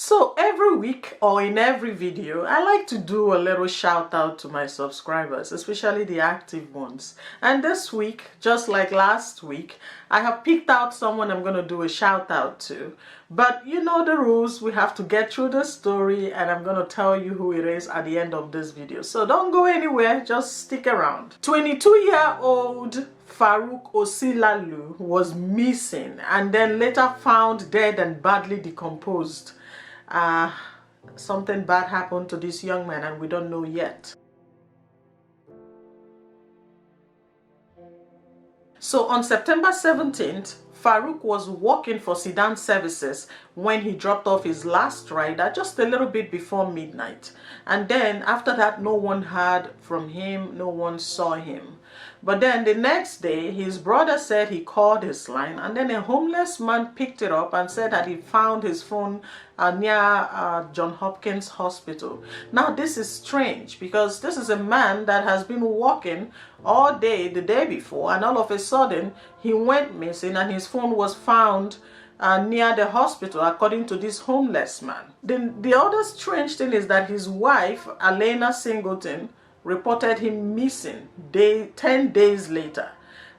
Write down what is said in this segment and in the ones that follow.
So every week or in every video, I like to do a little shout out to my subscribers, especially the active ones. And this week, just like last week, I have picked out someone I'm going to do a shout out to. But you know the rules, we have to get through the story and I'm going to tell you who it is at the end of this video. So don't go anywhere, just stick around. 22-year-old Faruq Osilalu was missing and then later found dead and badly decomposed. Something bad happened to this young man and we don't know yet. So on September 17th, Faruq was walking for sedan services when he dropped off his last rider just a little bit before midnight. And then after that, no one heard from him, no one saw him. But then the next day, his brother said he called his line and then a homeless man picked it up and said that he found his phone near Johns Hopkins Hospital. Now this is strange because this is a man that has been walking all day the day before and all of a sudden he went missing and his phone was found near the hospital according to this homeless man. The other strange thing is that his wife, Elena Singleton, reported him missing 10 days later.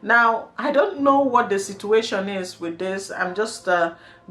Now, I don't know what the situation is with this. I'm just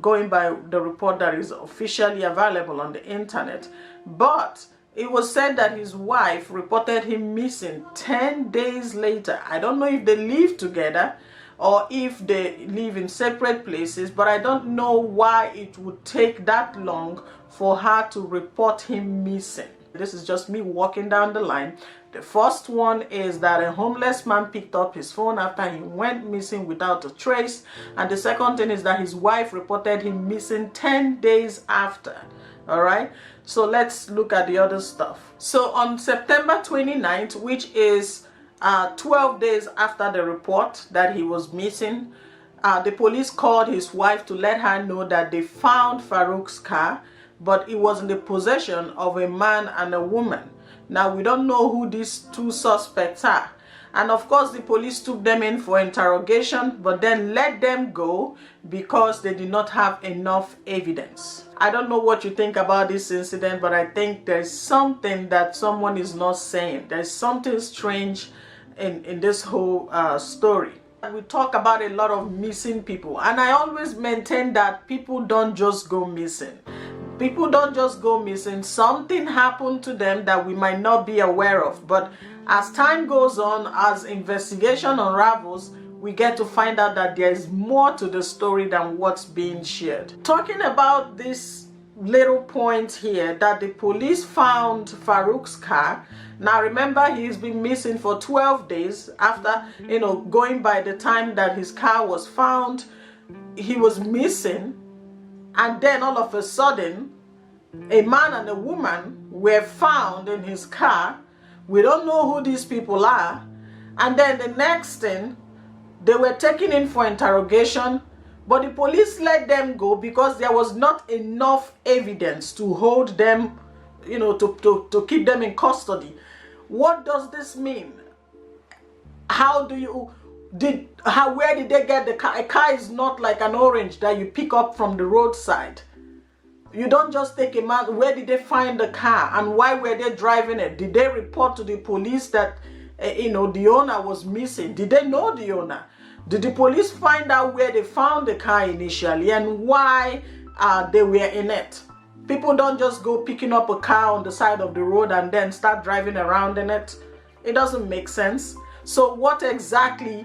going by the report that is officially available on the internet. But it was said that his wife reported him missing 10 days later. I don't know if they live together or if they live in separate places, but I don't know why it would take that long for her to report him missing. This is just me walking down the line. The first one is that a homeless man picked up his phone after he went missing without a trace. And the second thing is that his wife reported him missing 10 days after. All right, so let's look at the other stuff. So on September 29th, which is 12 days after the report that he was missing, the police called his wife to let her know that they found Faruq's car, but it was in the possession of a man and a woman. Now, we don't know who these two suspects are. And of course, the police took them in for interrogation, but then let them go because they did not have enough evidence. I don't know what you think about this incident, but I think there's something that someone is not saying. There's something strange in this whole story. We talk about a lot of missing people, and I always maintain that people don't just go missing. People don't just go missing. Something happened to them that we might not be aware of. But as time goes on, as investigation unravels, we get to find out that there is more to the story than what's being shared. Talking about this little point here, that the police found Faruq's car. Now remember, he's been missing for 12 days after, going by the time that his car was found, he was missing. And then all of a sudden, a man and a woman were found in his car. We don't know who these people are. And then the next thing, they were taken in for interrogation, but the police let them go because there was not enough evidence to hold them, to keep them in custody. What does this mean? Where did they get the car? A car is not like an orange that you pick up from the roadside. You don't just take a man. Where did they find the car and why were they driving it? Did they report to the police that the owner was missing? Did they know the owner? Did the police find out where they found the car initially and why they were in it? People don't just go picking up a car on the side of the road and then start driving around in it. It doesn't make sense. So what exactly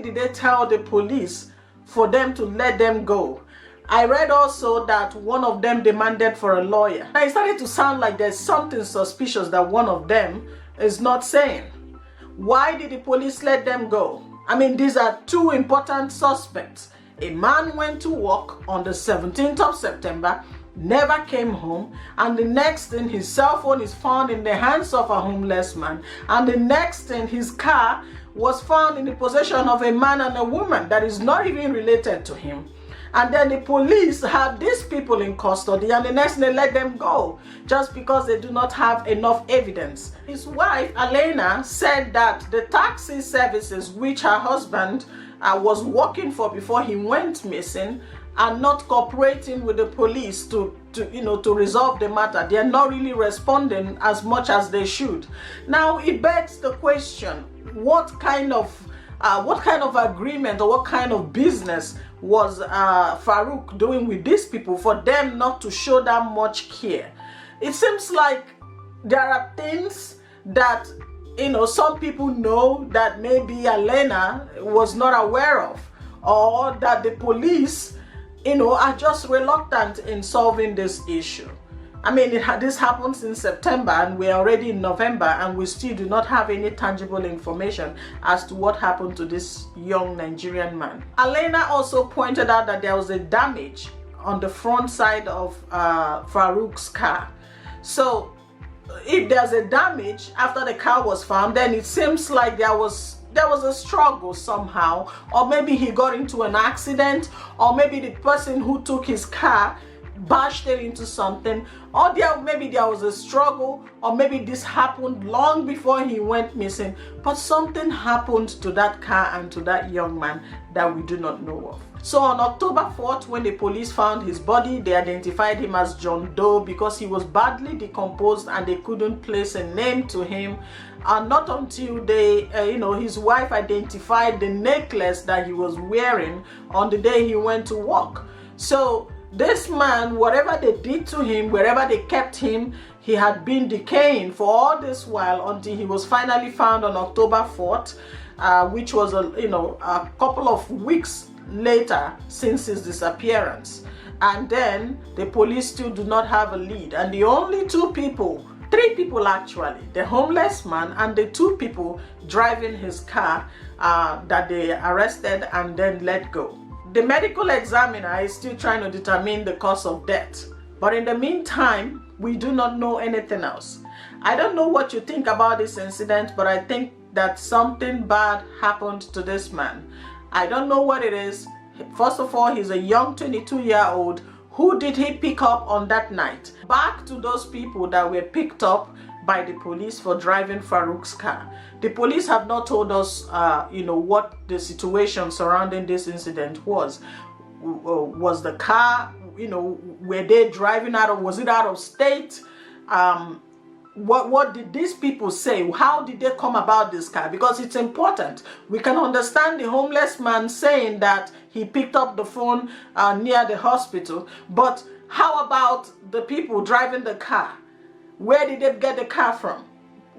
did they tell the police for them to let them go? I read also that one of them demanded for a lawyer. Now it started to sound like there's something suspicious that one of them is not saying. Why did the police let them go? I mean, these are two important suspects. A man went to work on the 17th of September, never came home, and the next thing, his cell phone is found in the hands of a homeless man, and the next thing, his car was found in the possession of a man and a woman that is not even related to him. And then the police have these people in custody and the next thing they let them go just because they do not have enough evidence. His wife, Elena, said that the taxi services which her husband was working for before he went missing are not cooperating with the police to resolve the matter. They are not really responding as much as they should. Now it begs the question, what kind of agreement or what kind of business was Faruq doing with these people for them not to show that much care? It seems like there are things that some people know that maybe Elena was not aware of, or that the police are just reluctant in solving this issue. I mean, this happened in September and we're already in November and we still do not have any tangible information as to what happened to this young Nigerian man. Elena also pointed out that there was a damage on the front side of Faruq's car. So if there's a damage after the car was found, then it seems like there was a struggle somehow, or maybe he got into an accident, or maybe the person who took his car bashed it into something, or maybe there was a struggle, or maybe this happened long before he went missing, but something happened to that car and to that young man that we do not know of. So on October 4th, when the police found his body, they identified him as John Doe because he was badly decomposed and they couldn't place a name to him. And not until his wife identified the necklace that he was wearing on the day he went to work. So this man, whatever they did to him, wherever they kept him, he had been decaying for all this while until he was finally found on October 4th, which was a couple of weeks later since his disappearance. And then the police still do not have a lead, and the only three people actually, the homeless man and the two people driving his car that they arrested and then let go. The medical examiner is still trying to determine the cause of death, but in the meantime we do not know anything else. I don't know what you think about this incident, but I think that something bad happened to this man. I don't know what it is. First of all, he's a young 22-year-old. Who did he pick up on that night? Back to those people that were picked up by the police for driving Faruq's car. The police have not told us, what the situation surrounding this incident was. Was the car, were they driving was it out of state? What did these people say? How did they come about this car? Because it's important. We can understand the homeless man saying that he picked up the phone near the hospital, but how about the people driving the car? Where did they get the car from?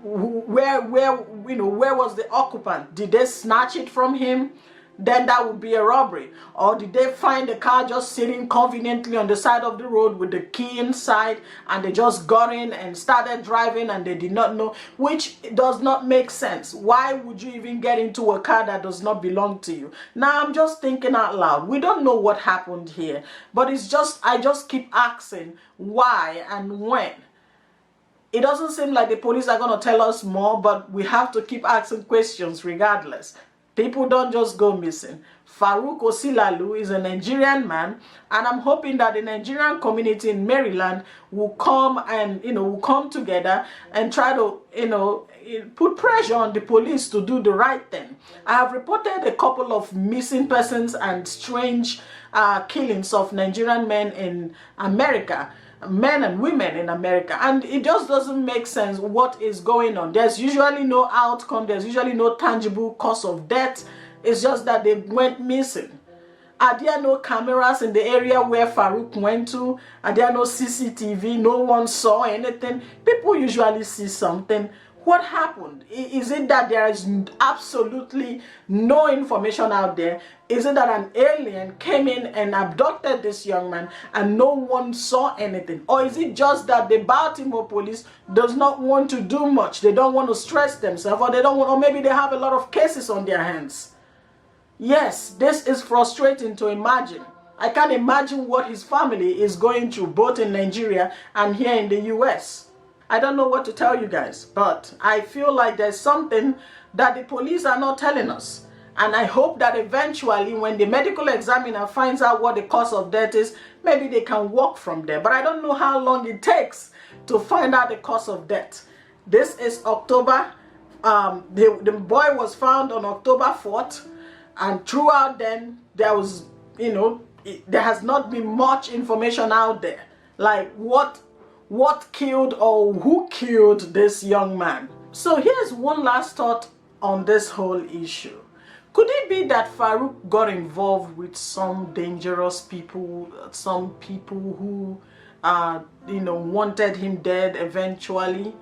Where was the occupant? Did they snatch it from him? Then that would be a robbery. Or did they find the car just sitting conveniently on the side of the road with the key inside and they just got in and started driving and they did not know, which does not make sense. Why would you even get into a car that does not belong to you? Now I'm just thinking out loud. We don't know what happened here, but I just keep asking why and when. It doesn't seem like the police are going to tell us more, but we have to keep asking questions regardless. People don't just go missing. Faruq Osilalu is a Nigerian man, and I'm hoping that the Nigerian community in Maryland will come and will come together and try to put pressure on the police to do the right thing. I have reported a couple of missing persons and strange killings of Nigerian men in America. Men and women in America, and it just doesn't make sense what is going on. There's usually no outcome, there's usually no tangible cause of death. It's just that they went missing. Are there no cameras in the area where Faruq went to? Are there no CCTV? No one saw anything? People usually see something. What happened? Is it that there is absolutely no information out there? Is it that an alien came in and abducted this young man and no one saw anything? Or is it just that the Baltimore police does not want to do much? They don't want to stress themselves, or maybe they have a lot of cases on their hands. Yes, this is frustrating to imagine. I can't imagine what his family is going through, both in Nigeria and here in the US. I don't know what to tell you guys, but I feel like there's something that the police are not telling us. And I hope that eventually when the medical examiner finds out what the cause of death is, maybe they can walk from there. But I don't know how long it takes to find out the cause of death. This is October. The boy was found on October 4th. And throughout then, there was, there has not been much information out there, like what killed or who killed this young man. So here's one last thought on this whole issue. Could it be that Faruq got involved with some dangerous people, some people who wanted him dead eventually?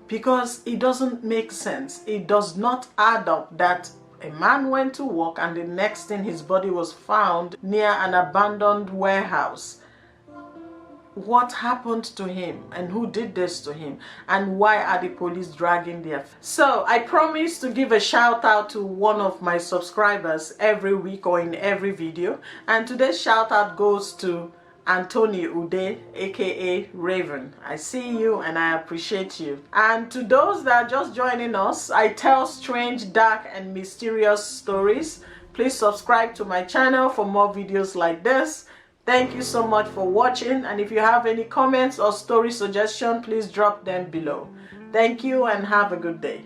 Because it doesn't make sense. It does not add up that a man went to work and the next thing his body was found near an abandoned warehouse. What happened to him and who did this to him, and why are the police dragging their feet? So I promise to give a shout out to one of my subscribers every week or in every video, and today's shout out goes to Anthony Ude, aka Raven. I see you and I appreciate you. And to those that are just joining us, I tell strange, dark and mysterious stories. Please subscribe to my channel for more videos like this. Thank you so much for watching, and if you have any comments or story suggestion, please drop them below. Thank you and have a good day.